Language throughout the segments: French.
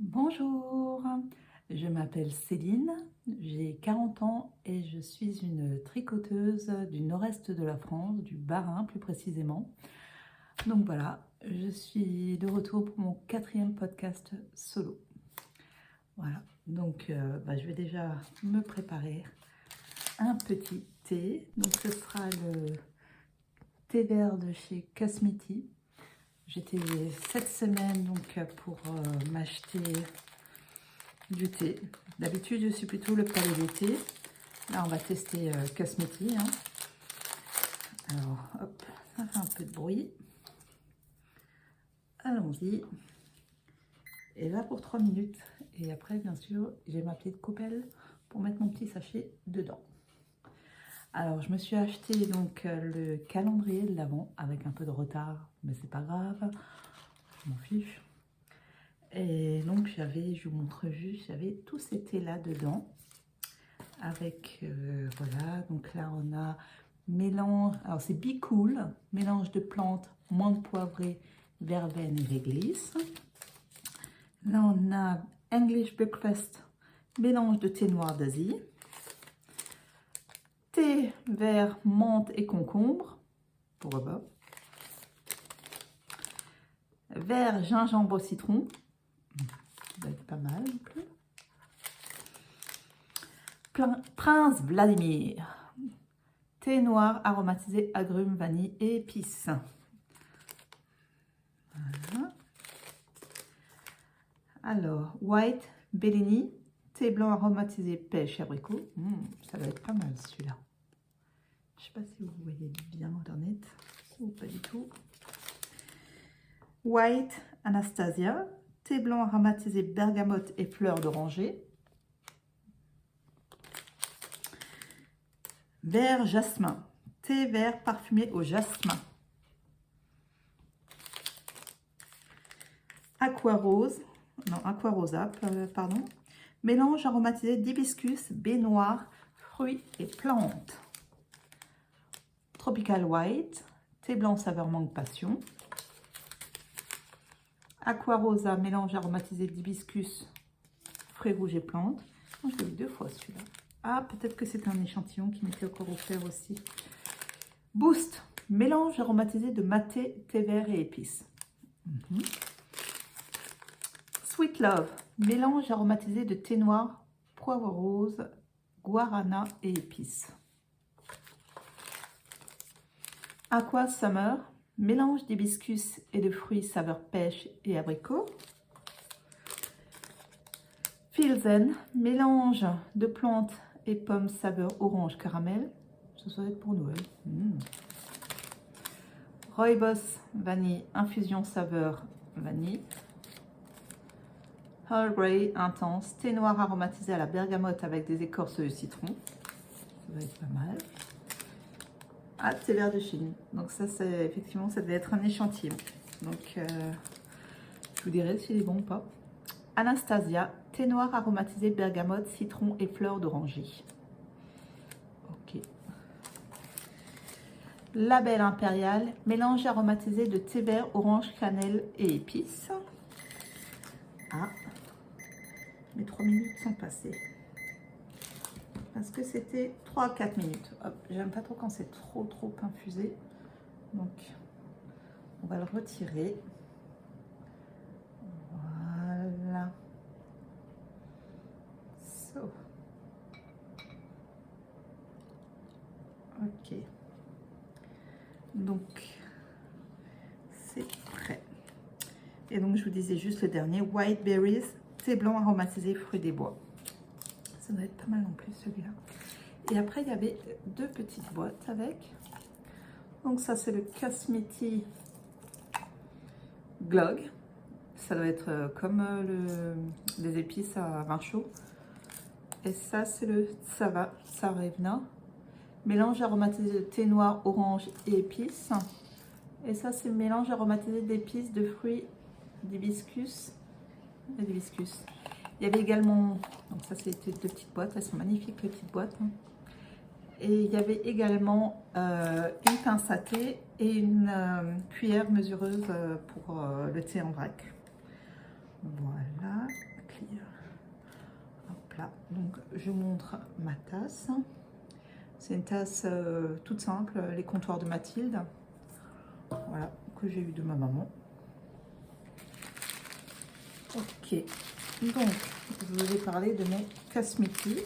Bonjour, je m'appelle Céline, j'ai 40 ans et je suis une tricoteuse du nord-est de la France, du Bas-Rhin plus précisément. Donc voilà, je suis de retour pour mon 4e podcast solo. Voilà, donc je vais déjà me préparer un petit thé. Donc ce sera le thé vert de chez Cosmiti. J'étais cette semaine donc pour m'acheter du thé. D'habitude, je suis plutôt le palais des thés. Là, on va tester Cosmeti. Hein. Alors, hop, ça fait un peu de bruit. Allons-y. Et là, pour 3 minutes. Et après, bien sûr, j'ai ma petite coupelle pour mettre mon petit sachet dedans. Alors, je me suis acheté donc le calendrier de l'Avent avec un peu de retard, mais c'est pas grave. Je m'en fiche. Et donc, je vous montre juste, j'avais tous ces thés là dedans. Avec, voilà, donc là on a mélange, alors c'est Be Cool, mélange de plantes, menthe poivrée, verveine et réglisse. Là on a English Breakfast, mélange de thé noir d'Asie. Thé vert, menthe et concombre, pourquoi pas. Vert, gingembre, citron, ça va être pas mal non plus. Prince Vladimir, thé noir aromatisé agrumes, vanille et épices. Voilà. Alors, White Bellini, thé blanc aromatisé pêche et abricot. Ça va être pas mal celui-là. Je ne sais pas si vous voyez bien internet ou pas du tout. White Anastasia, thé blanc aromatisé bergamote et fleurs d'oranger. Vert jasmin, thé vert parfumé au jasmin. Aqua rose, non, aqua rosa, pardon. Mélange aromatisé d'hibiscus, baie noire, fruits et plantes. Tropical white, thé blanc saveur mangue passion. Aqua rosa, mélange aromatisé d'hibiscus, fruits rouges et plantes. Je l'ai eu 2 fois celui-là. Ah, peut-être que c'est un échantillon qui m'était encore offert aussi. Boost, mélange aromatisé de maté, thé vert et épices. Sweet Love, mélange aromatisé de thé noir, poivre rose, guarana et épices. Aqua Summer, mélange d'hibiscus et de fruits saveur pêche et abricot. Filzen, mélange de plantes et pommes saveur orange caramel. Ça doit être pour Noël. Rooibos vanille, infusion saveur vanille. Earl Grey intense, thé noir aromatisé à la bergamote avec des écorces de citron. Ça va être pas mal. Ah, thé vert de Chine. Donc ça, c'est effectivement, ça devait être un échantillon. Donc, je vous dirai s'il est bon ou pas. Anastasia, thé noir aromatisé bergamote, citron et fleurs d'oranger. Ok. Label Impérial, mélange aromatisé de thé vert, orange, cannelle et épices. Ah, mes 3 minutes sont passées. Parce que c'était 3 à 4 minutes. J'aime pas trop quand c'est trop infusé. Donc, on va le retirer. Voilà. So. Ok. Donc, c'est prêt. Et donc, je vous disais juste le dernier. White Berries, thé blanc aromatisé fruits des bois. Ça doit être pas mal non plus celui-là. Et après, il y avait 2 petites boîtes avec. Donc ça, c'est le Cosmeti Glog. Ça doit être comme les épices à vin chaud. Et ça, c'est le Tsarevna. Mélange aromatisé de thé noir, orange et épices. Et ça, c'est mélange aromatisé d'épices, de fruits, d'hibiscus et d'hibiscus. Il y avait également, donc ça c'était 2 petites boîtes, elles sont magnifiques les petites boîtes. Et il y avait également une pince à thé et une cuillère mesureuse pour le thé en vrac. Voilà, hop là. Donc je vous montre ma tasse. C'est une tasse toute simple, les comptoirs de Mathilde. Voilà, que j'ai eu de ma maman. Ok, donc je vous ai parlé de mon Cosmeti.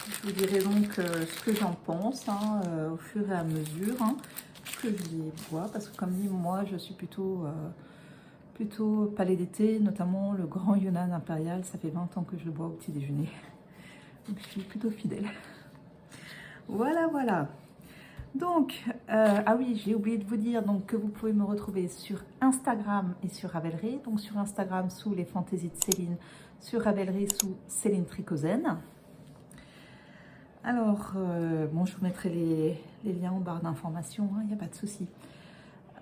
Je vous dirai donc ce que j'en pense au fur et à mesure que je les bois, parce que comme dit, moi je suis plutôt palais d'été, notamment le grand Yunnan impérial. Ça fait 20 ans que je le bois au petit déjeuner, donc je suis plutôt fidèle. Voilà, voilà. Donc, ah oui, j'ai oublié de vous dire donc, que vous pouvez me retrouver sur Instagram et sur Ravelry. Donc sur Instagram sous les fantaisies de Céline, sur Ravelry sous Céline Tricozen. Alors, bon, je vous mettrai les liens en barre d'informations, il n'y a pas de souci.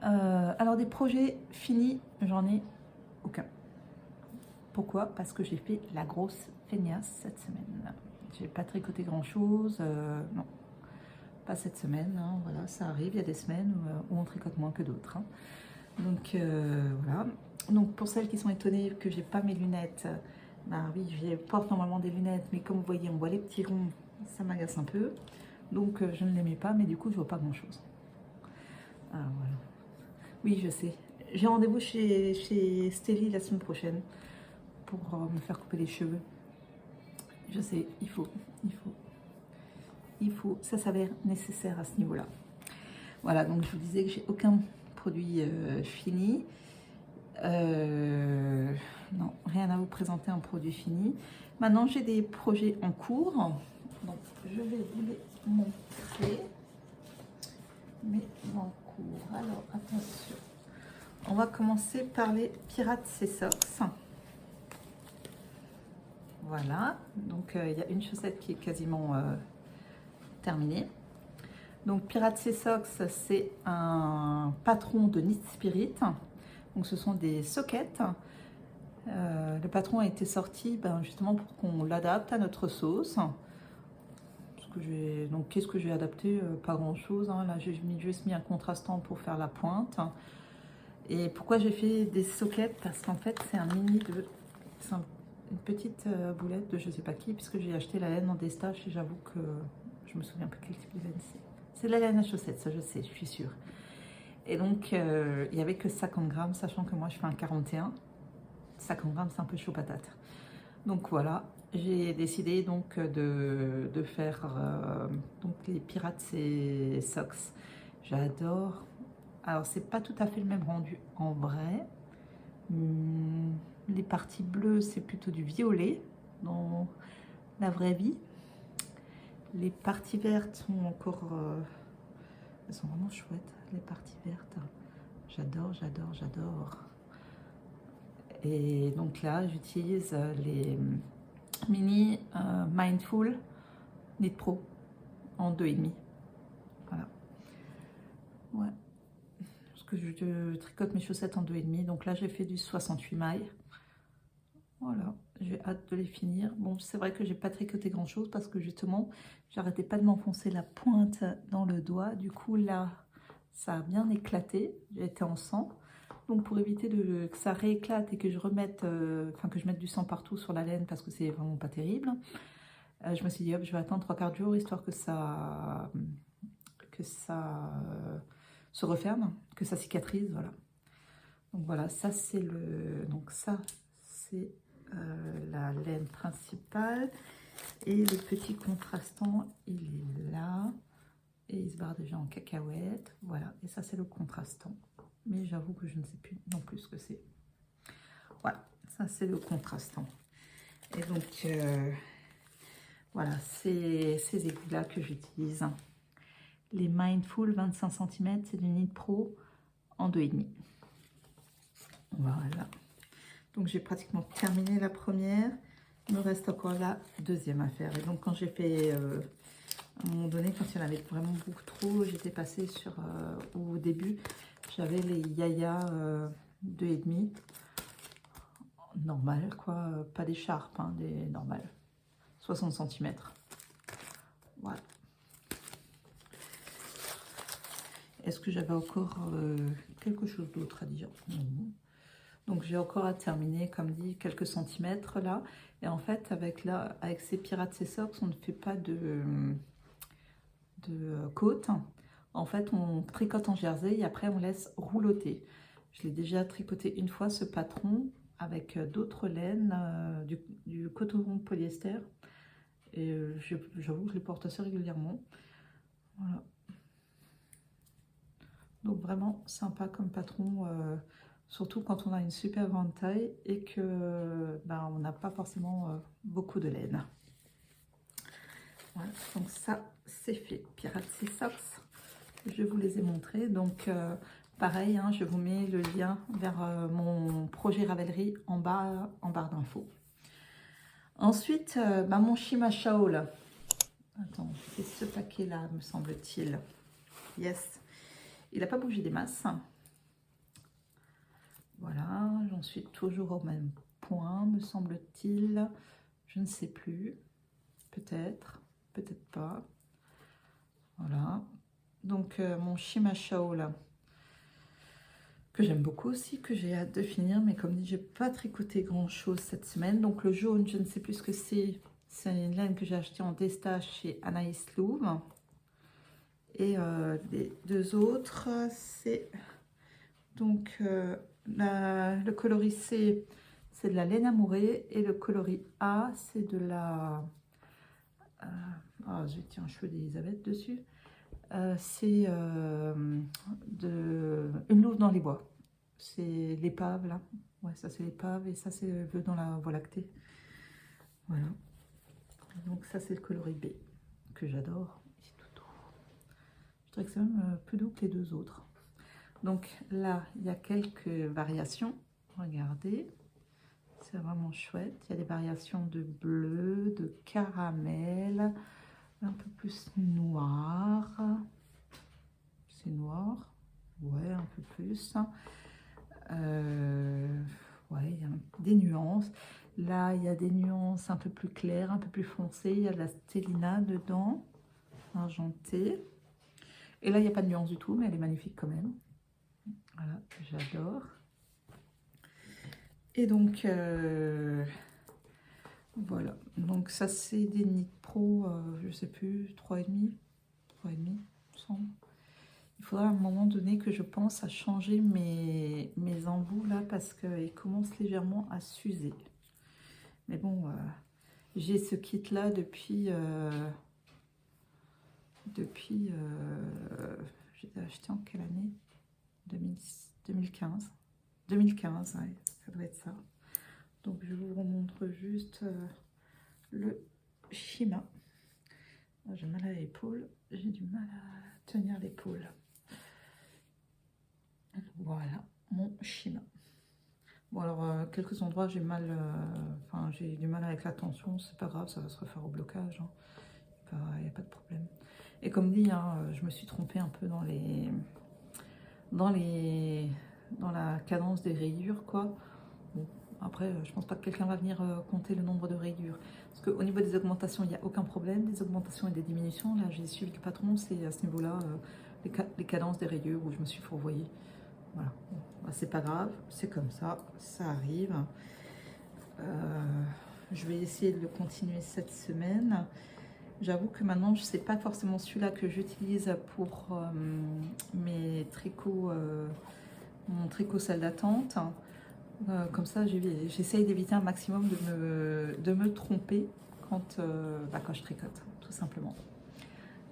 Alors des projets finis, j'en ai aucun. Pourquoi? Parce que j'ai fait la grosse feignasse cette semaine. J'ai pas tricoté grand chose, non. Pas cette semaine, voilà, ça arrive, il y a des semaines où on tricote moins que d'autres. Donc voilà. Donc pour celles qui sont étonnées que j'ai pas mes lunettes, bah oui, je porte normalement des lunettes, mais comme vous voyez, on voit les petits ronds, ça m'agace un peu. Donc je ne les mets pas, mais du coup je vois pas grand chose. Ah voilà. Oui, je sais. J'ai rendez-vous chez Stélie la semaine prochaine pour me faire couper les cheveux. Je sais, il faut. Ça s'avère nécessaire à ce niveau-là. Voilà, donc je vous disais que j'ai aucun produit fini. Non, rien à vous présenter en produit fini. Maintenant, j'ai des projets en cours. Donc, je vais vous les montrer. Mais en cours. Alors, attention. On va commencer par les Pirates Sessox. Voilà, donc il y a une chaussette qui est quasiment terminée. Donc Pirate Sessox, c'est un patron de Knit Spirit. Donc ce sont des sockets. Le patron a été sorti justement pour qu'on l'adapte à notre sauce. Donc qu'est-ce que j'ai adapté? Pas grand chose. Là j'ai juste mis un contrastant pour faire la pointe. Et pourquoi j'ai fait des sockets? Parce qu'en fait c'est un mini de... une petite boulette de je sais pas qui, puisque j'ai acheté la laine en destache et j'avoue que je me souviens pas quel type de laine c'est. C'est de la laine à chaussettes, ça je sais, je suis sûre. Et donc il n'y avait que 50 grammes, sachant que moi je fais un 41. 50 grammes c'est un peu chaud patate. Donc voilà, j'ai décidé donc de faire donc les Pirates et Socks. J'adore. Alors c'est pas tout à fait le même rendu en vrai. Les parties bleues, c'est plutôt du violet dans la vraie vie. Les parties vertes sont encore... elles sont vraiment chouettes, les parties vertes. J'adore, j'adore, j'adore. Et donc là, j'utilise les mini Mindful Knit Pro en 2,5. Voilà. Ouais. Parce que je tricote mes chaussettes en 2,5. Donc là, j'ai fait du 68 mailles. Voilà, j'ai hâte de les finir. Bon, c'est vrai que j'ai pas tricoté grand chose parce que justement, j'arrêtais pas de m'enfoncer la pointe dans le doigt. Du coup, là, ça a bien éclaté. J'ai été en sang. Donc, pour éviter que ça rééclate et que je remette, que je mette du sang partout sur la laine parce que c'est vraiment pas terrible, je me suis dit, hop, je vais attendre 3/4 de jour histoire que ça se referme, que ça cicatrise, voilà. Donc voilà, ça c'est la laine principale et le petit contrastant il est là et il se barre déjà en cacahuète, voilà, et ça c'est le contrastant, mais j'avoue que je ne sais plus non plus ce que c'est. Voilà, ça c'est le contrastant. Et donc, voilà, c'est ces aiguilles-là que j'utilise. Les Mindful 25 cm, c'est du Knit Pro en 2,5. Voilà. Donc, j'ai pratiquement terminé la première. Il me reste encore la deuxième à faire. Et donc, quand j'ai fait, à un moment donné, quand il y en avait vraiment beaucoup trop, j'étais passée sur, au début, j'avais les Yaya 2,5. Normal, quoi. Pas des charpes, hein, des normales. 60 cm. Voilà. Est-ce que j'avais encore quelque chose d'autre à dire? Non. Donc j'ai encore à terminer, comme dit, quelques centimètres là. Et en fait, avec ces Pirates et Socks, on ne fait pas de côte. En fait, on tricote en jersey et après on laisse rouloter. Je l'ai déjà tricoté une fois, ce patron, avec d'autres laines, du coton polyester. Et j'avoue que je le porte assez régulièrement. Voilà. Donc vraiment sympa comme patron, surtout quand on a une super grande taille et que ben, on n'a pas forcément beaucoup de laine. Voilà, donc ça c'est fait. Pirates et Socks, je vous les ai montrés. Donc pareil, hein, je vous mets le lien vers mon projet Ravelry en barre d'infos. Ensuite, ben, mon Shima Shawl. Attends, c'est ce paquet là, me semble-t-il. Yes. Il n'a pas bougé des masses. Voilà, j'en suis toujours au même point, me semble-t-il. Je ne sais plus. Peut-être, peut-être pas. Voilà. Donc, mon Shima Shawl, que j'aime beaucoup aussi, que j'ai hâte de finir. Mais comme dit, j'ai pas tricoté grand-chose cette semaine. Donc, le jaune, je ne sais plus ce que c'est. C'est une laine que j'ai achetée en destage chez Anaïs Louvre. Et les deux autres, c'est donc le coloris C, c'est de la laine amourée, et le coloris A, c'est de la... j'ai un cheveu d'Elisabeth dessus. C'est une louve dans les bois. C'est l'épave là. Ouais, ça c'est l'épave et ça c'est le vœu dans la voie lactée. Voilà. Donc ça c'est le coloris B que j'adore. Je dirais que c'est même plus doux que les deux autres. Donc là, il y a quelques variations. Regardez, c'est vraiment chouette. Il y a des variations de bleu, de caramel, un peu plus noir. C'est noir, ouais, un peu plus. Ouais, il y a des nuances. Là, il y a des nuances un peu plus claires, un peu plus foncées. Il y a de la stellina dedans, argentée. Et là, il n'y a pas de nuance du tout, mais elle est magnifique quand même. Voilà, j'adore. Et donc, voilà. Donc, ça, c'est des Knit Pro, je sais plus, 3,5, 3,5, il me semble. Il faudra à un moment donné que je pense à changer mes embouts là, parce qu'ils commencent légèrement à s'user. Mais bon, j'ai ce kit là depuis... j'ai acheté en quelle année? 2015. 2015, ouais, ça doit être ça. Donc je vous remontre juste le Shima. J'ai mal à l'épaule, j'ai du mal à tenir l'épaule. Voilà, mon Shima. Bon alors, quelques endroits j'ai mal, enfin j'ai du mal avec la tension, c'est pas grave, ça va se refaire au blocage. Hein. Il n'y a pas de problème. Et comme dit, hein, je me suis trompée un peu dans la cadence des rayures, quoi. Bon, après, je pense pas que quelqu'un va venir compter le nombre de rayures. Parce qu'au niveau des augmentations, il n'y a aucun problème. Des augmentations et des diminutions, là, j'ai suivi le patron, c'est à ce niveau-là, les cadences des rayures où je me suis fourvoyée. Voilà, bon, bah, c'est pas grave, c'est comme ça, ça arrive. Je vais essayer de le continuer cette semaine. J'avoue que maintenant, je ne sais pas forcément celui-là que j'utilise pour mes tricots, mon tricot salle d'attente. Comme ça, j'essaye d'éviter un maximum de me tromper quand je tricote, tout simplement.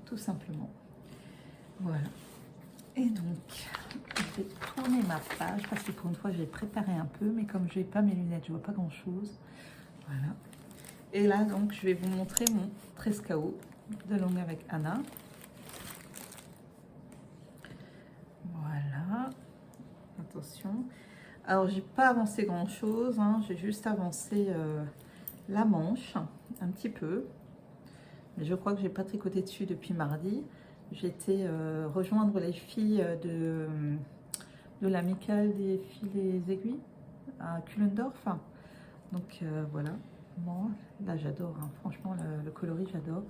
Tout simplement. Voilà. Et donc, je vais tourner ma page parce que pour une fois, j'ai préparé un peu, mais comme je n'ai pas mes lunettes, je ne vois pas grand-chose. Voilà. Et là, donc, je vais vous montrer mon Trescao de longue avec Anna. Voilà. Attention. Alors, j'ai pas avancé grand-chose. Hein. J'ai juste avancé la manche un petit peu. Mais je crois que j'ai pas tricoté dessus depuis mardi. J'étais rejoindre les filles de l'amicale des filles aiguilles à Kuhlendorf. Donc voilà. Bon, là j'adore, hein. Franchement le coloris j'adore.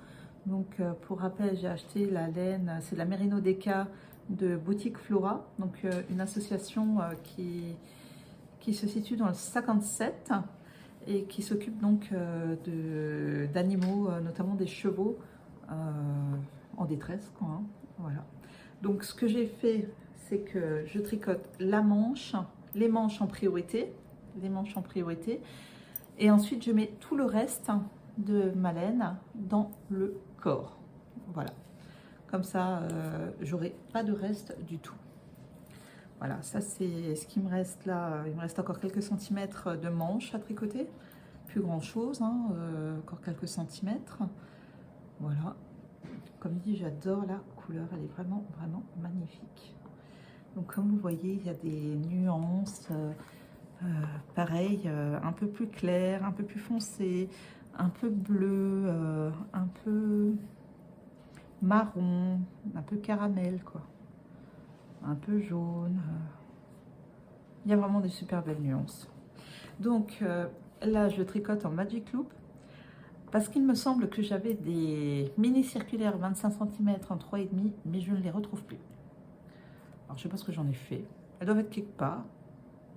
Donc pour rappel, j'ai acheté la laine, c'est de la Merino Deca de Boutique Flora, donc une association qui se situe dans le 57 et qui s'occupe donc d'animaux, notamment des chevaux en détresse, quoi, hein. Voilà. Donc ce que j'ai fait, c'est que je tricote la manche, les manches en priorité, et ensuite je mets tout le reste de ma laine dans le corps. Voilà. Comme ça, j'aurai pas de reste du tout. Voilà, ça c'est ce qui me reste là. Il me reste encore quelques centimètres de manche à tricoter. Plus grand chose, hein, encore quelques centimètres. Voilà. Comme dit, j'adore la couleur. Elle est vraiment, vraiment magnifique. Donc comme vous voyez, il y a des nuances. Pareil, un peu plus clair, un peu plus foncé, un peu bleu, un peu marron, un peu caramel, quoi. Un peu jaune. Il y a vraiment des super belles nuances. Donc là, je tricote en Magic Loop parce qu'il me semble que j'avais des mini circulaires 25 cm en 3,5, mais je ne les retrouve plus. Alors, je sais pas ce que j'en ai fait. Elles doivent être quelque part.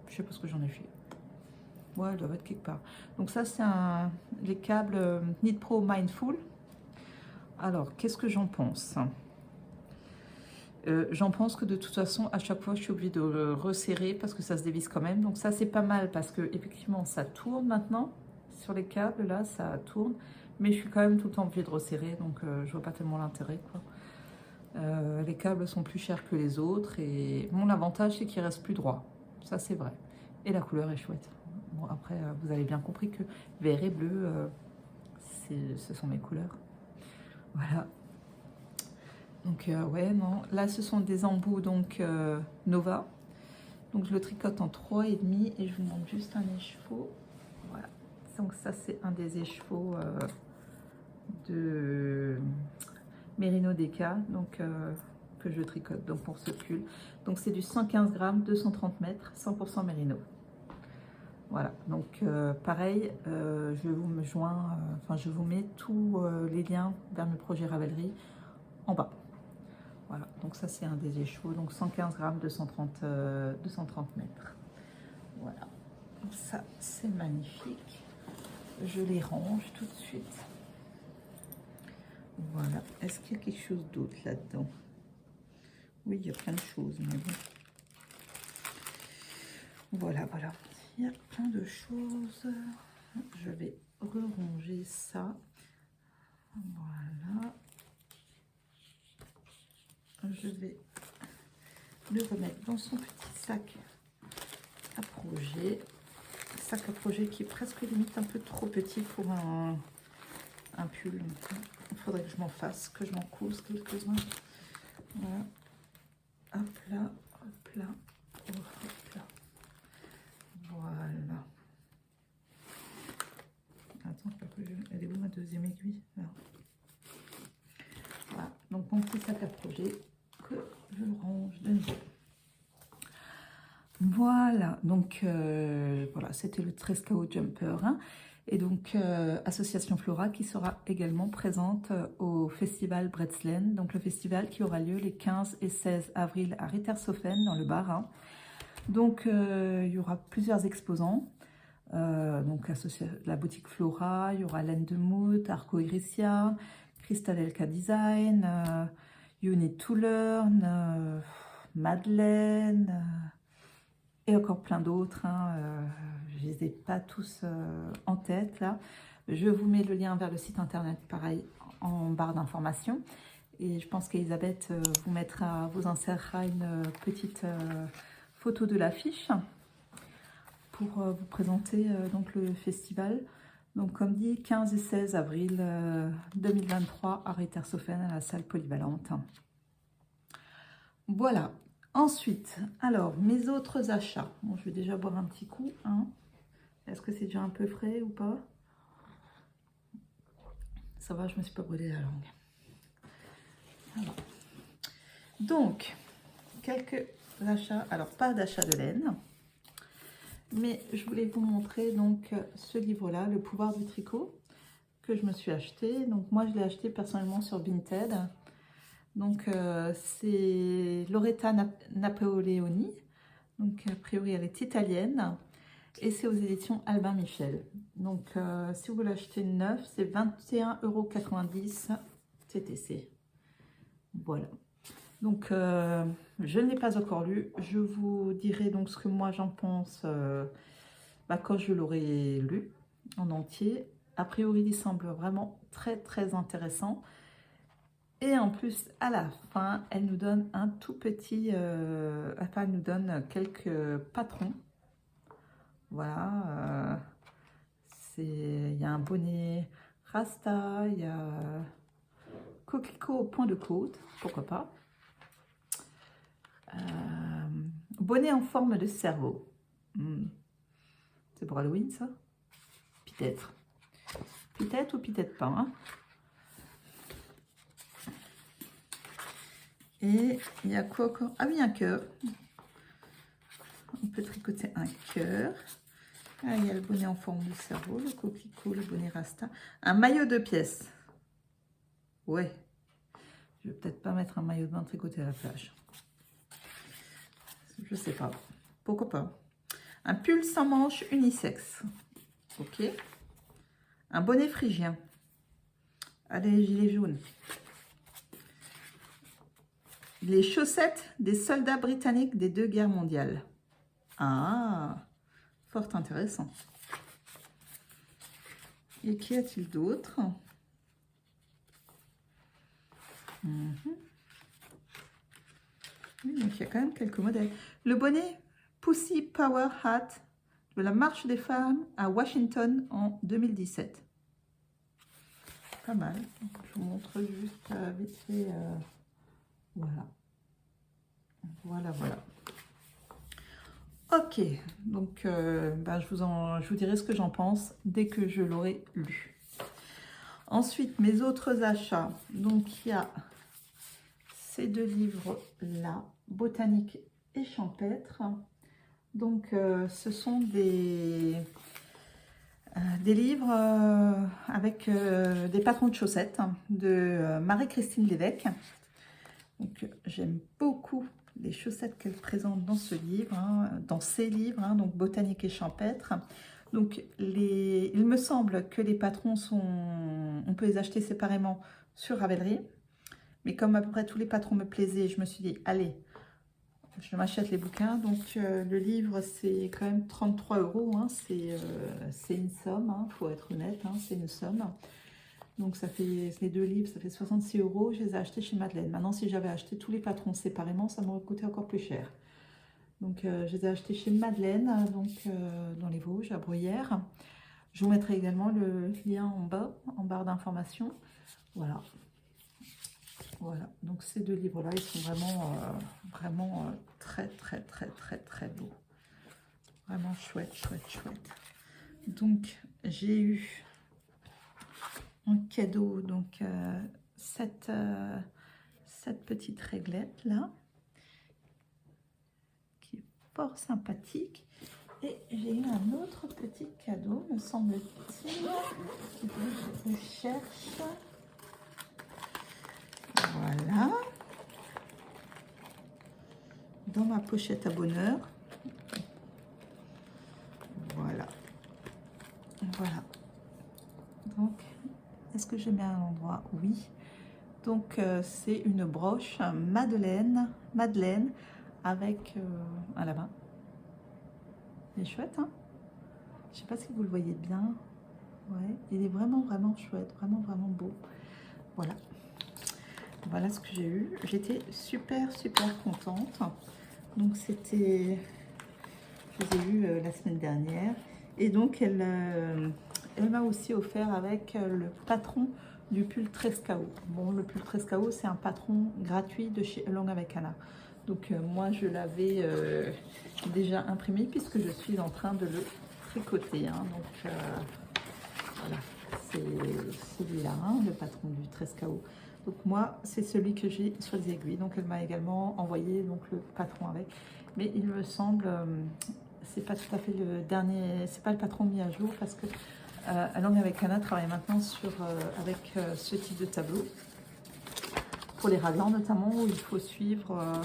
Je sais pas ce que j'en ai fait. Ouais, elles doivent être quelque part. Donc ça, c'est les câbles Knit Pro Mindful. Alors, qu'est-ce que j'en pense? J'en pense que de toute façon, à chaque fois, je suis obligée de le resserrer parce que ça se dévisse quand même. Donc ça, c'est pas mal parce que effectivement, ça tourne maintenant. Sur les câbles, là, ça tourne. Mais je suis quand même tout le temps obligée de resserrer. Donc, je vois pas tellement l'intérêt, quoi. Les câbles sont plus chers que les autres. Et bon, l'avantage, c'est qu'ils restent plus droits. Ça, c'est vrai. Et la couleur est chouette. Bon, après, vous avez bien compris que vert et bleu, ce sont mes couleurs. Voilà. Donc, ouais, non. Là, ce sont des embouts, donc, Nova. Donc, je le tricote en 3,5 et je vous montre juste un écheveau. Voilà. Donc, ça, c'est un des écheveaux de Merino Deca, donc, que je tricote donc pour ce pull. Donc, c'est du 115 grammes, 230 mètres, 100% Merino. Voilà, donc pareil, je vous mets tous les liens vers mes projets Ravelry en bas. Voilà, donc ça c'est un des écheveaux, donc 115 grammes, 230 mètres. Voilà, donc ça c'est magnifique. Je les range tout de suite. Voilà, est-ce qu'il y a quelque chose d'autre là-dedans? Oui, il y a plein de choses, mais bon. Voilà, voilà. Il y a plein de choses. Je vais ranger ça. Voilà. Je vais le remettre dans son petit sac à projet. Sac à projet qui est presque limite un peu trop petit pour un pull. Il faudrait que je m'en fasse, que je m'en couse quelques-uns. Voilà. Hop là, hop là, hop là. Voilà. Attends, elle est où ma deuxième aiguille là? Voilà, donc mon petit sac à projet que je range de nouveau. Voilà, donc voilà, c'était le Trescao Jumper, hein. Et donc Association Flora qui sera également présente au festival Bretzlen, donc le festival qui aura lieu les 15 et 16 avril à Rittershofen dans le Bas-Rhin. Donc il y aura plusieurs exposants. Donc la boutique Flora, il y aura Laine de Mout, Arco Iricia, Crystal Elka Design, You Need to Learn, Madeleine, et encore plein d'autres, hein. Je ne les ai pas tous en tête là. Je vous mets le lien vers le site internet, pareil, en barre d'informations. Et je pense qu'Elisabeth vous insérera une petite photo de l'affiche pour vous présenter donc le festival. Donc, comme dit, 15 et 16 avril 2023 à Rittersofen, à la salle polyvalente. Voilà. Ensuite, alors, mes autres achats. Bon, je vais déjà boire un petit coup. Hein. Est-ce que c'est déjà un peu frais ou pas? Ça va, je me suis pas brûlé la langue. Alors. Donc, quelques achats. Alors, pas d'achat de laine. Mais je voulais vous montrer donc ce livre-là, Le pouvoir du tricot, que je me suis acheté. Donc moi, je l'ai acheté personnellement sur Vinted. Donc c'est Loretta Napoleoni. Donc a priori, elle est italienne. Et c'est aux éditions Albin Michel. Donc si vous l'achetez neuf, c'est 21,90 € TTC. Voilà. Donc, je ne l'ai pas encore lu. Je vous dirai donc ce que moi j'en pense quand je l'aurai lu en entier. A priori, il semble vraiment très très intéressant. Et en plus, à la fin, elle nous donne un tout petit... enfin, elle nous donne quelques patrons. Voilà. Il y a un bonnet Rasta, il y a coquelicot au point de côte, pourquoi pas. Bonnet en forme de cerveau. C'est pour Halloween, ça? Peut-être. Peut-être ou peut-être pas. Hein. Et il y a quoi encore? Ah oui, un cœur. On peut tricoter un cœur. Ah, il y a le bonnet en forme de cerveau, le coquelicot, le bonnet Rasta. Un maillot de pièces. Ouais. Je vais peut-être pas mettre un maillot de bain tricoté à la plage. Je sais pas. Pourquoi pas? Un pull sans manches unisexe. Ok. Un bonnet phrygien. Allez, gilet jaune. Les chaussettes des soldats britanniques des 2 guerres mondiales. Ah, fort intéressant. Et qu'y a-t-il d'autre? Oui, donc il y a quand même quelques modèles. Le bonnet Pussy Power Hat de la Marche des femmes à Washington en 2017. Pas mal. Je vous montre juste vite fait. Voilà. Voilà, voilà. Ok, donc je vous dirai ce que j'en pense dès que je l'aurai lu. Ensuite, mes autres achats. Donc, il y a ces 2 livres-là, Botanique et Champêtre. Donc, ce sont des livres avec des patrons de chaussettes de Marie-Christine Lévesque. Donc, j'aime beaucoup les chaussettes qu'elle présente dans ce livre, dans ces livres, donc Botanique et Champêtre. Donc, il me semble que les patrons on peut les acheter séparément sur Ravelry. Mais comme à peu près tous les patrons me plaisaient, je me suis dit, allez, je m'achète les bouquins. Donc, le livre, c'est quand même 33 €. C'est une somme, il faut être honnête, c'est une somme. Donc, ça fait les 2 livres, ça fait 66 €. Je les ai achetés chez Madeleine. Maintenant, si j'avais acheté tous les patrons séparément, ça m'aurait coûté encore plus cher. Donc, je les ai achetés chez Madeleine, donc dans les Vosges, à Bruyères. Je vous mettrai également le lien en barre d'information. Voilà. Voilà. Donc, ces 2 livres-là, ils sont vraiment très, très, très, très, très beaux. Vraiment chouette, chouette, chouette. Donc, j'ai eu en cadeau donc cette petite réglette là qui est fort sympathique, et j'ai eu un autre petit cadeau, me semble-t-il. Je cherche. Voilà, dans ma pochette à bonheur. Voilà, voilà. Donc, est-ce que je mets à un endroit? Oui. Donc, c'est une broche Madeleine avec à la main. Il est chouette, hein? Je sais pas si vous le voyez bien. Ouais, il est vraiment, vraiment chouette. Vraiment, vraiment beau. Voilà. Voilà ce que j'ai eu. J'étais super, super contente. Donc, c'était... Je les ai eu la semaine dernière. Et donc, elle elle m'a aussi offert avec le patron du pull Trescao. Bon, le pull Trescao, c'est un patron gratuit de chez Along avec Anna. Donc moi, je l'avais déjà imprimé puisque je suis en train de le tricoter. Hein. Donc voilà, c'est celui-là, hein, le patron du Trescao. Donc moi, c'est celui que j'ai sur les aiguilles. Donc elle m'a également envoyé donc, le patron avec. Mais il me semble, c'est pas tout à fait le dernier, c'est pas le patron mis à jour parce que Along avec Anna travaille maintenant avec ce type de tableau. Pour les raglans notamment, où il faut suivre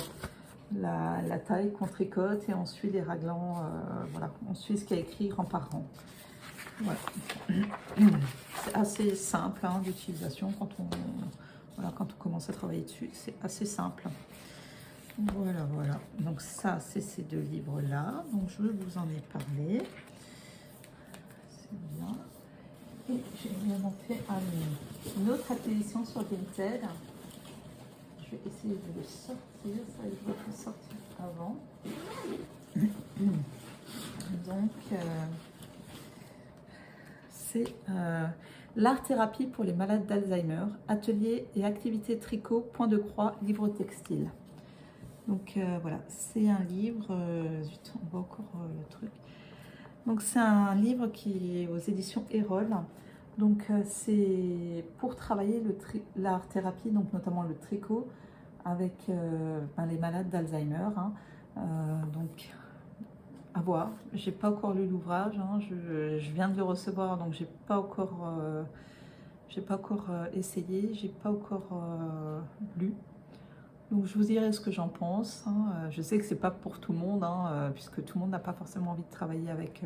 la taille qu'on tricote et on suit les raglans, voilà, on suit ce qu'il y a écrit rang par rang. Voilà. C'est assez simple hein, d'utilisation quand quand on commence à travailler dessus, c'est assez simple. Voilà, voilà. Donc ça, c'est ces deux livres-là. Donc je vous en ai parlé. C'est bien. Et j'ai également fait une autre acquisition sur Vinted. Je vais essayer de le sortir. Ça, je vais le sortir avant. Donc, c'est l'art-thérapie pour les malades d'Alzheimer, atelier et activité tricot, point de croix, livre textile. Donc voilà, c'est un livre, zut, on voit encore le truc. Donc c'est un livre qui est aux éditions Erol. Donc c'est pour travailler l'art-thérapie, donc notamment le tricot, avec les malades d'Alzheimer. Hein. Donc à voir. J'ai pas encore lu l'ouvrage, hein. Je viens de le recevoir, donc j'ai pas encore essayé, j'ai pas encore lu. Donc je vous dirai ce que j'en pense. Hein. Je sais que c'est pas pour tout le monde, hein, puisque tout le monde n'a pas forcément envie de travailler avec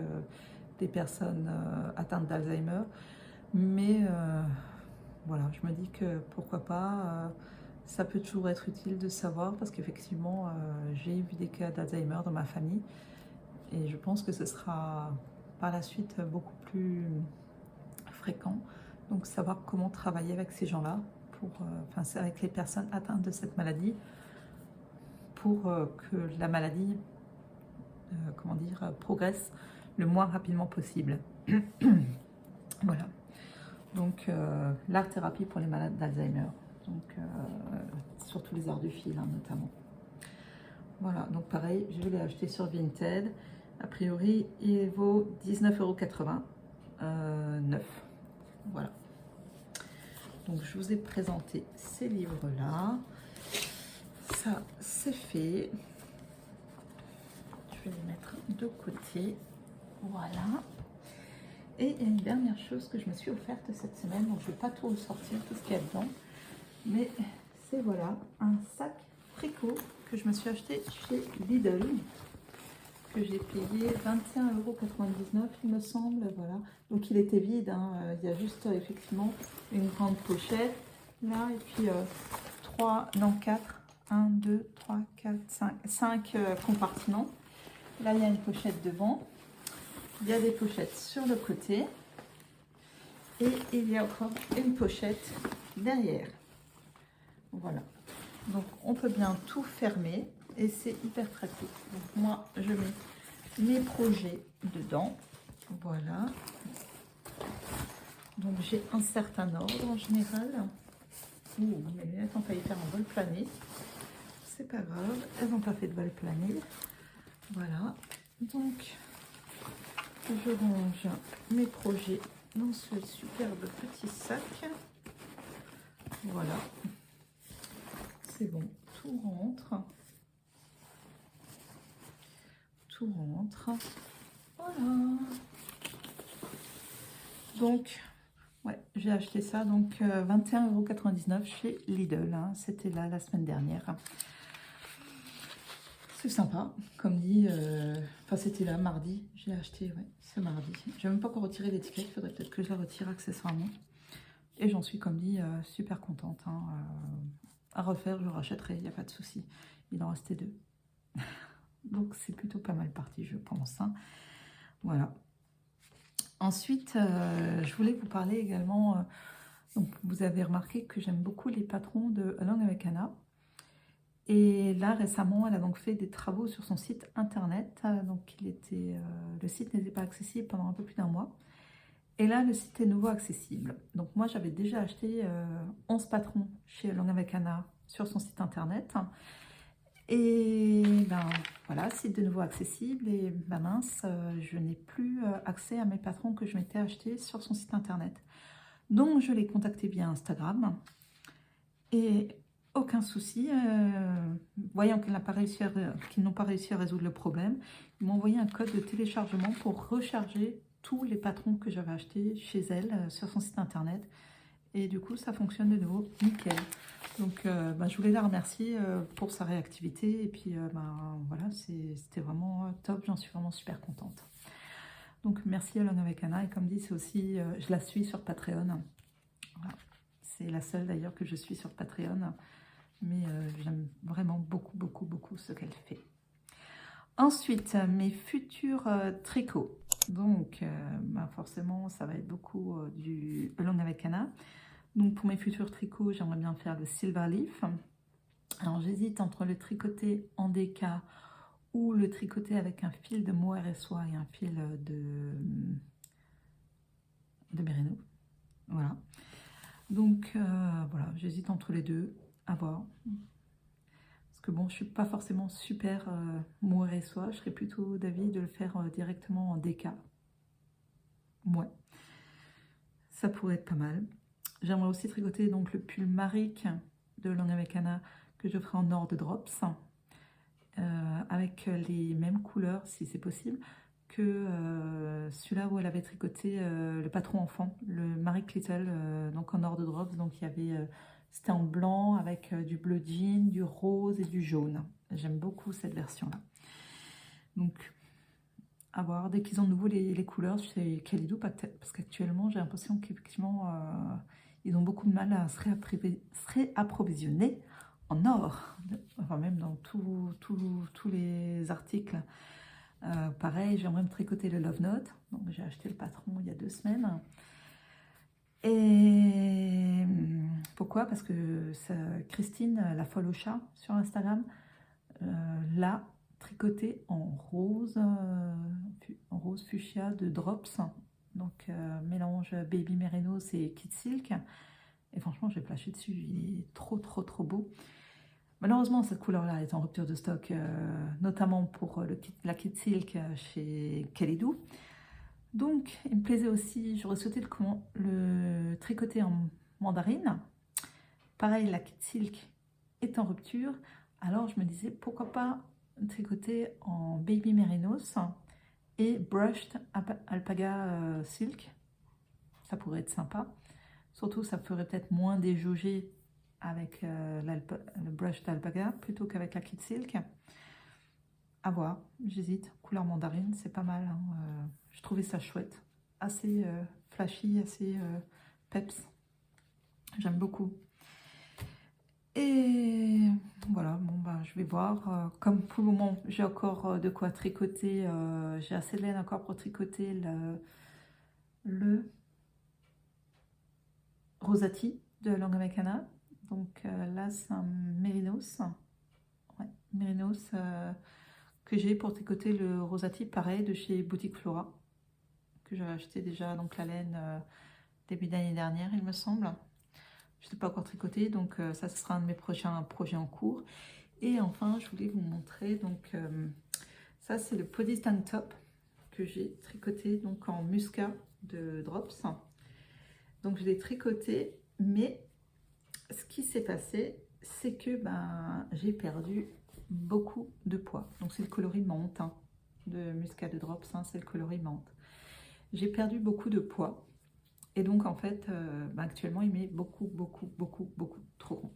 des personnes atteintes d'Alzheimer. Mais voilà, je me dis que pourquoi pas, ça peut toujours être utile de savoir, parce qu'effectivement, j'ai vu des cas d'Alzheimer dans ma famille. Et je pense que ce sera par la suite beaucoup plus fréquent. Donc savoir comment travailler avec ces gens-là, avec les personnes atteintes de cette maladie, pour que la maladie progresse le moins rapidement possible. Voilà. Donc l'art-thérapie pour les malades d'Alzheimer. Donc surtout les arts du fil hein, notamment. Voilà, donc pareil, je l'ai acheté sur Vinted. A priori, il vaut 19,80 €, neuf. Voilà. Donc, je vous ai présenté ces livres-là. Ça, c'est fait. Je vais les mettre de côté. Voilà. Et une dernière chose que je me suis offerte cette semaine. Donc, je ne vais pas tout ressortir, tout ce qu'il y a dedans. Mais c'est voilà, un sac tricot que je me suis acheté chez Lidl. Que j'ai payé 21,99 € il me semble, voilà. Donc il était vide, hein. Il y a juste effectivement une grande pochette là et puis 1, 2, 3, 4, 5 compartiments. Là il y a une pochette devant, il y a des pochettes sur le côté et il y a encore une pochette derrière. Voilà, donc on peut bien tout fermer. Et c'est hyper pratique. Donc moi, je mets mes projets dedans. Voilà. Donc j'ai un certain ordre en général. Ouh, mes lunettes ont failli faire un vol plané. C'est pas grave, elles n'ont pas fait de vol plané. Voilà. Donc je range mes projets dans ce superbe petit sac. Voilà. C'est bon, tout rentre. Tout rentre. Voilà. Donc, ouais, j'ai acheté ça. Donc, 21,99 € chez Lidl. Hein. C'était là la semaine dernière. C'est sympa. Comme dit, c'était là mardi. J'ai acheté, ouais, ce mardi. Je n'ai même pas encore retiré l'étiquette. Il faudrait peut-être que je la retire accessoirement. Et j'en suis, comme dit, super contente. Hein. À refaire, je rachèterai. Il n'y a pas de souci. Il en restait 2. Donc c'est plutôt pas mal parti, je pense. Hein. Voilà. Ensuite, je voulais vous parler également. Donc vous avez remarqué que j'aime beaucoup les patrons de Along avec Anna. Et là récemment, elle a donc fait des travaux sur son site internet. Donc le site n'était pas accessible pendant un peu plus d'1 mois. Et là, le site est nouveau accessible. Donc moi, j'avais déjà acheté 11 patrons chez Langue avec Anna sur son site internet. Et ben voilà, site de nouveau accessible. Et ben mince, je n'ai plus accès à mes patrons que je m'étais acheté sur son site internet. Donc je l'ai contacté via Instagram. Et aucun souci, voyant qu'ils n'ont pas réussi à résoudre le problème, ils m'ont envoyé un code de téléchargement pour recharger tous les patrons que j'avais achetés chez elle sur son site internet. Et du coup, ça fonctionne de nouveau nickel. Donc, je voulais la remercier pour sa réactivité. Et puis, voilà, c'était vraiment top. J'en suis vraiment super contente. Donc, merci à Langue avec Anna. Et comme dit, c'est aussi, je la suis sur Patreon. Voilà. C'est la seule d'ailleurs que je suis sur Patreon. Mais j'aime vraiment beaucoup, beaucoup, beaucoup ce qu'elle fait. Ensuite, mes futurs tricots. Donc, forcément, ça va être beaucoup du Langue avec Anna. Donc, pour mes futurs tricots, j'aimerais bien faire le Silver Leaf. Alors, j'hésite entre le tricoté en DK ou le tricoté avec un fil de mohair et soie et un fil de mérino. Voilà. Donc, voilà, j'hésite entre les deux, à voir. Parce que bon, je suis pas forcément super mohair et soie. Je serais plutôt d'avis de le faire directement en DK. Ouais, ça pourrait être pas mal. J'aimerais aussi tricoter donc le pull Maric de Langue avec Anna que je ferai en or de drops avec les mêmes couleurs si c'est possible que celui-là où elle avait tricoté le patron enfant, le Maric Little, donc en or de drops. Donc il y avait, c'était en blanc avec du bleu jean, du rose et du jaune. J'aime beaucoup cette version-là. Donc à voir, dès qu'ils ont de nouveau les couleurs chez Kalidou, parce qu'actuellement j'ai l'impression qu'effectivement ils ont beaucoup de mal à se réapprovisionner en or, enfin même dans tous les articles. Pareil, j'aimerais me tricoter le Love Note, donc j'ai acheté le patron il y a 2 semaines. Et pourquoi? Parce que Christine, la folle au chat sur Instagram, l'a tricoté en rose fuchsia de Drops, donc mélange Baby Merinos et Kid Silk. Et franchement, j'ai flashé dessus, il est trop trop trop beau. Malheureusement, cette couleur-là est en rupture de stock, notamment pour la Kid Silk chez Kalidou. Donc, il me plaisait aussi, j'aurais souhaité le tricoter en mandarine. Pareil, la Kid Silk est en rupture. Alors, je me disais, pourquoi pas tricoter en Baby Merinos et Brushed Alpaga Silk. Ça pourrait être sympa. Surtout, ça ferait peut-être moins déjaugé avec le Brushed Alpaga plutôt qu'avec la Kid Silk. À voir, j'hésite. Couleur mandarine, c'est pas mal. Hein. Je trouvais ça chouette. Assez flashy, assez peps. J'aime beaucoup. Et voilà, bon, je vais voir. Comme pour le moment, j'ai encore de quoi tricoter. J'ai assez de laine encore pour tricoter le Rosati de Langue avec Anna. Donc là, c'est un Mérinos. Ouais, Mérinos que j'ai pour tricoter le Rosati, pareil, de chez Boutique Flora. Que j'avais acheté déjà, donc la laine début d'année dernière, il me semble. Je ne sais pas encore tricoté, donc ça, ce sera un de mes prochains projets en cours. Et enfin, je voulais vous montrer, donc ça, c'est le Pody Tank Top que j'ai tricoté donc en muscat de Drops. Donc, je l'ai tricoté, mais ce qui s'est passé, c'est que j'ai perdu beaucoup de poids. Donc, c'est le coloris menthe de muscat de Drops, c'est le coloris menthe. J'ai perdu beaucoup de poids. Et donc, en fait, actuellement, il m'est beaucoup trop grand.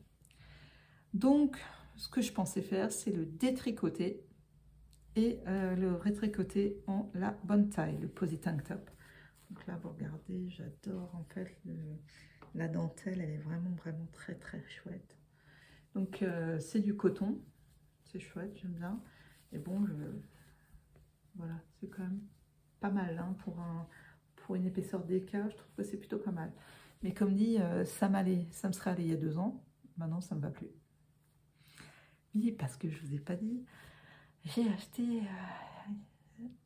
Donc, ce que je pensais faire, c'est le détricoter et le rétricoter en la bonne taille, le Posy Tank Top. Donc là, vous regardez, j'adore en fait la dentelle, elle est vraiment très chouette. Donc, c'est du coton, c'est chouette, j'aime bien. Et bon, voilà, c'est quand même pas mal hein, pour une épaisseur DK, je trouve que c'est plutôt pas mal. Mais comme dit, ça me serait allé il y a 2 ans, maintenant ça ne me va plus. Oui, parce que je vous ai pas dit, j'ai acheté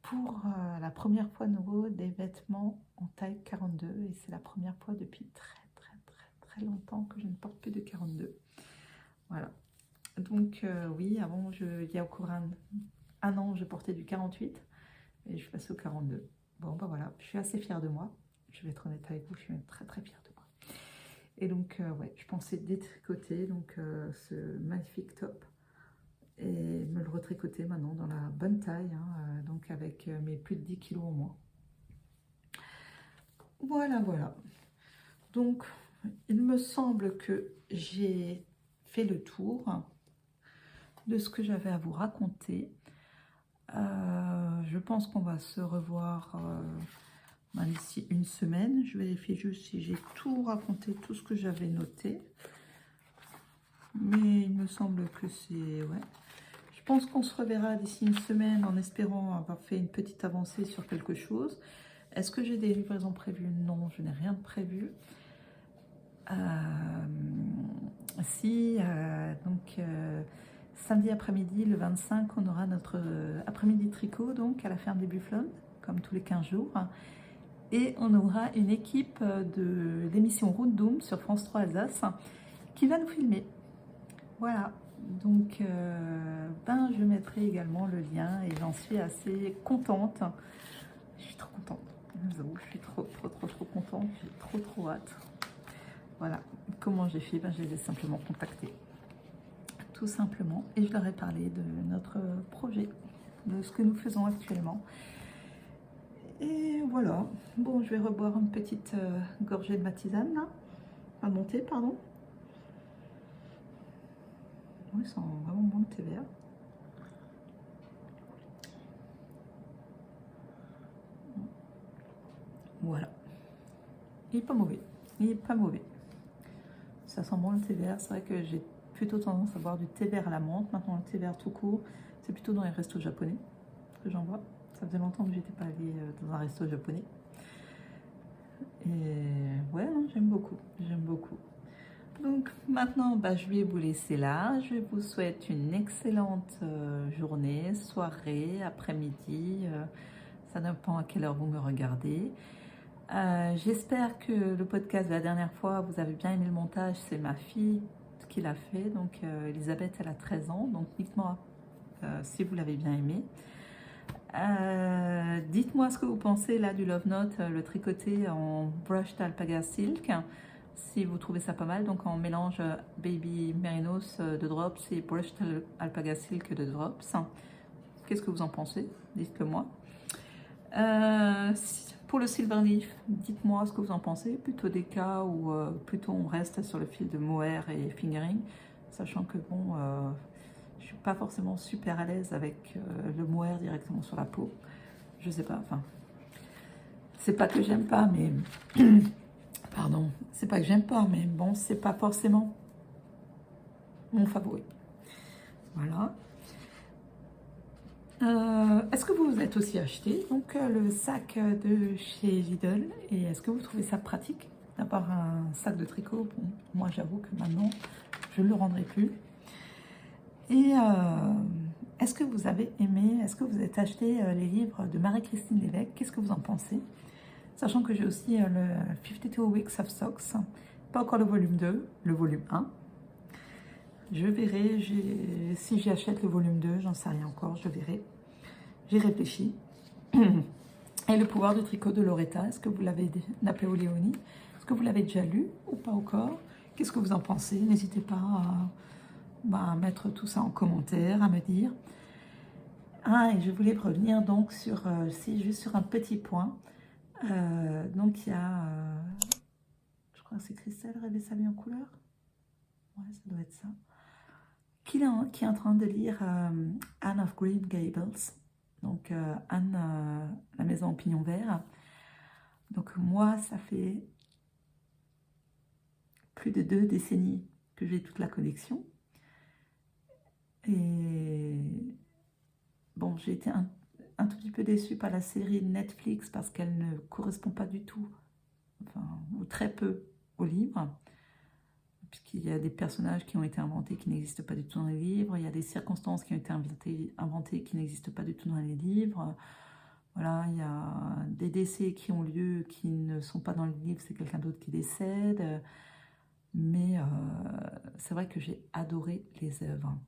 pour la première fois de nouveau des vêtements en taille 42 et c'est la première fois depuis très longtemps que je ne porte que de 42. Voilà. Donc oui, avant, il y a au courant un an, je portais du 48 et je suis passée au 42. Bon, bah voilà, je suis assez fière de moi. Je vais être honnête avec vous, je suis très fière de moi. Et donc, ouais, je pensais détricoter donc, ce magnifique top et me le retricoter maintenant dans la bonne taille, hein, donc avec mes plus de 10 kilos en moins. Voilà. Donc, il me semble que j'ai fait le tour de ce que j'avais à vous raconter. Je pense qu'on va se revoir d'ici une semaine. Je vérifie juste si j'ai tout raconté, tout ce que j'avais noté. Mais il me semble que c'est... Ouais. Je pense qu'on se reverra d'ici une semaine en espérant avoir fait une petite avancée sur quelque chose. Est-ce que j'ai des livraisons prévues? Non, je n'ai rien de prévu. Samedi après-midi, le 25, on aura notre après-midi tricot donc à la ferme des Bufflons, comme tous les 15 jours. Et on aura une équipe de l'émission Route Doom sur France 3 Alsace qui va nous filmer. Voilà, donc je mettrai également le lien et j'en suis assez contente. Je suis trop contente, je vous avoue, je suis trop contente, j'ai trop hâte. Voilà, comment j'ai fait? Je les ai simplement contactés, tout simplement, et je leur ai parlé de notre projet, de ce que nous faisons actuellement. Et voilà, bon, je vais reboire une petite gorgée de ma tisane, là, à monter, pardon. Oui, ça sent vraiment bon le thé vert. Voilà. Il n'est pas mauvais. Il n'est pas mauvais. Ça sent bon le thé vert. C'est vrai que j'ai plutôt tendance à boire du thé vert à la menthe. Maintenant, le thé vert tout court, c'est plutôt dans les restos japonais que j'en bois. Ça faisait longtemps que j'étais pas allée dans un resto japonais. Et ouais, j'aime beaucoup. J'aime beaucoup. Donc maintenant, je vais vous laisser là. Je vous souhaite une excellente journée, soirée, après-midi. Ça dépend à quelle heure vous me regardez. J'espère que le podcast de la dernière fois, vous avez bien aimé le montage. C'est ma fille qui l'a fait. Donc Elisabeth, elle a 13 ans. Donc dites-moi si vous l'avez bien aimé. Dites-moi ce que vous pensez là du Love Note, le tricoté en brushed alpaga silk. Si vous trouvez ça pas mal, donc en mélange Baby Merinos de Drops et brushed alpaga silk de Drops. Qu'est-ce que vous en pensez? Dites-le moi. Pour le Silverleaf, dites-moi ce que vous en pensez, plutôt des cas où plutôt on reste sur le fil de mohair et fingering, sachant que bon, je suis pas forcément super à l'aise avec le mohair directement sur la peau. Je sais pas, enfin, c'est pas que j'aime pas, mais pardon, c'est pas que j'aime pas, mais bon, c'est pas forcément mon favori. Voilà. Est-ce que vous êtes aussi acheté donc le sac de chez Lidl et est-ce que vous trouvez ça pratique d'avoir un sac de tricot? Bon, moi j'avoue que maintenant je ne le rendrai plus. Et est-ce que vous avez aimé, est-ce que vous avez acheté les livres de Marie-Christine Lévesque? Qu'est-ce que vous en pensez? Sachant que j'ai aussi le 52 Weeks of Socks, pas encore le volume 2, le volume 1. Je verrai si j'achète le volume 2, j'en sais rien encore, je verrai. J'ai réfléchi. Et le pouvoir du tricot de Loretta, est-ce que vous l'avez, Napoléoni, est-ce que vous l'avez déjà lu ou pas encore? Qu'est-ce que vous en pensez? N'hésitez pas à mettre tout ça en commentaire, à me dire. Et je voulais revenir donc sur, juste sur un petit point. Donc il y a, je crois que c'est Christelle, Rêver sa vie en couleur. Ouais, ça doit être ça. Qui est en train de lire Anne of Green Gables. Donc Anne, la maison au pignon vert. Donc moi, ça fait plus de 2 décennies que j'ai toute la collection. Et bon, j'ai été un tout petit peu déçue par la série Netflix parce qu'elle ne correspond pas du tout, enfin, ou très peu, au livre. puisqu'il y a des personnages qui ont été inventés qui n'existent pas du tout dans les livres, il y a des circonstances qui ont été inventées qui n'existent pas du tout dans les livres. Voilà, il y a des décès qui ont lieu qui ne sont pas dans le livre, c'est quelqu'un d'autre qui décède. Mais c'est vrai que j'ai adoré les œuvres.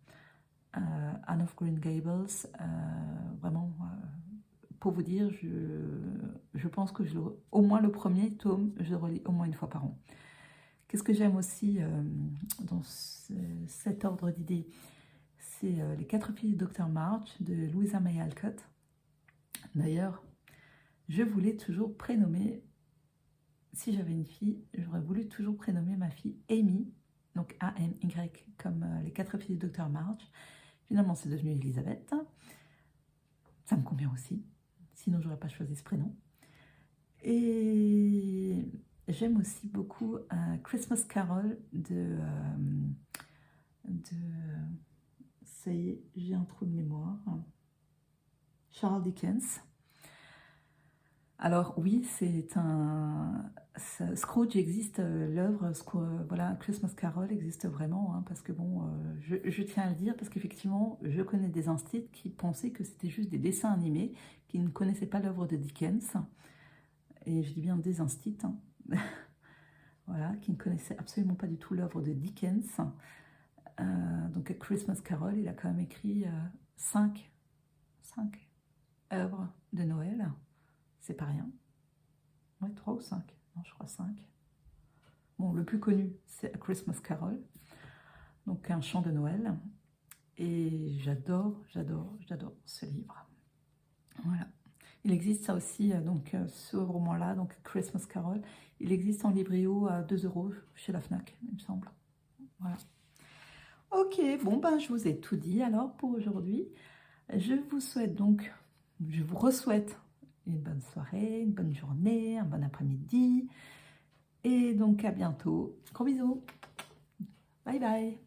Anne of Green Gables, vraiment, pour vous dire, je pense que au moins le premier tome, je le relis au moins une fois par an. Qu'est-ce que j'aime aussi dans cet ordre d'idées? C'est Les 4 filles du Dr March de Louisa May Alcott. D'ailleurs, je voulais toujours prénommer, si j'avais une fille, j'aurais voulu toujours prénommer ma fille Amy, donc A-M-Y, comme Les 4 filles du Dr March. Finalement, c'est devenu Elisabeth. Ça me convient aussi, sinon j'aurais pas choisi ce prénom. Et j'aime aussi beaucoup Christmas Carol de ça y est, j'ai un trou de mémoire. Charles Dickens. Alors oui, Scrooge existe, l'œuvre, voilà, Christmas Carol existe vraiment, hein, parce que bon, je tiens à le dire, parce qu'effectivement, je connais des instits qui pensaient que c'était juste des dessins animés, qui ne connaissaient pas l'œuvre de Dickens, et je dis bien des instits, hein. Voilà, qui ne connaissaient absolument pas du tout l'œuvre de Dickens. Donc à Christmas Carol, il a quand même écrit 5 œuvres de Noël. C'est pas rien. Ouais, 3 ou 5. Non, je crois 5. Bon, le plus connu, c'est A Christmas Carol. Donc un chant de Noël. Et j'adore ce livre. Voilà. Il existe ça aussi, donc ce roman-là, donc Christmas Carol, il existe en livréo à 2 € chez la FNAC, il me semble. Voilà. Ok, bon ben je vous ai tout dit alors pour aujourd'hui. Je vous re-souhaite une bonne soirée, une bonne journée, un bon après-midi. Et donc à bientôt. Gros bisous. Bye bye.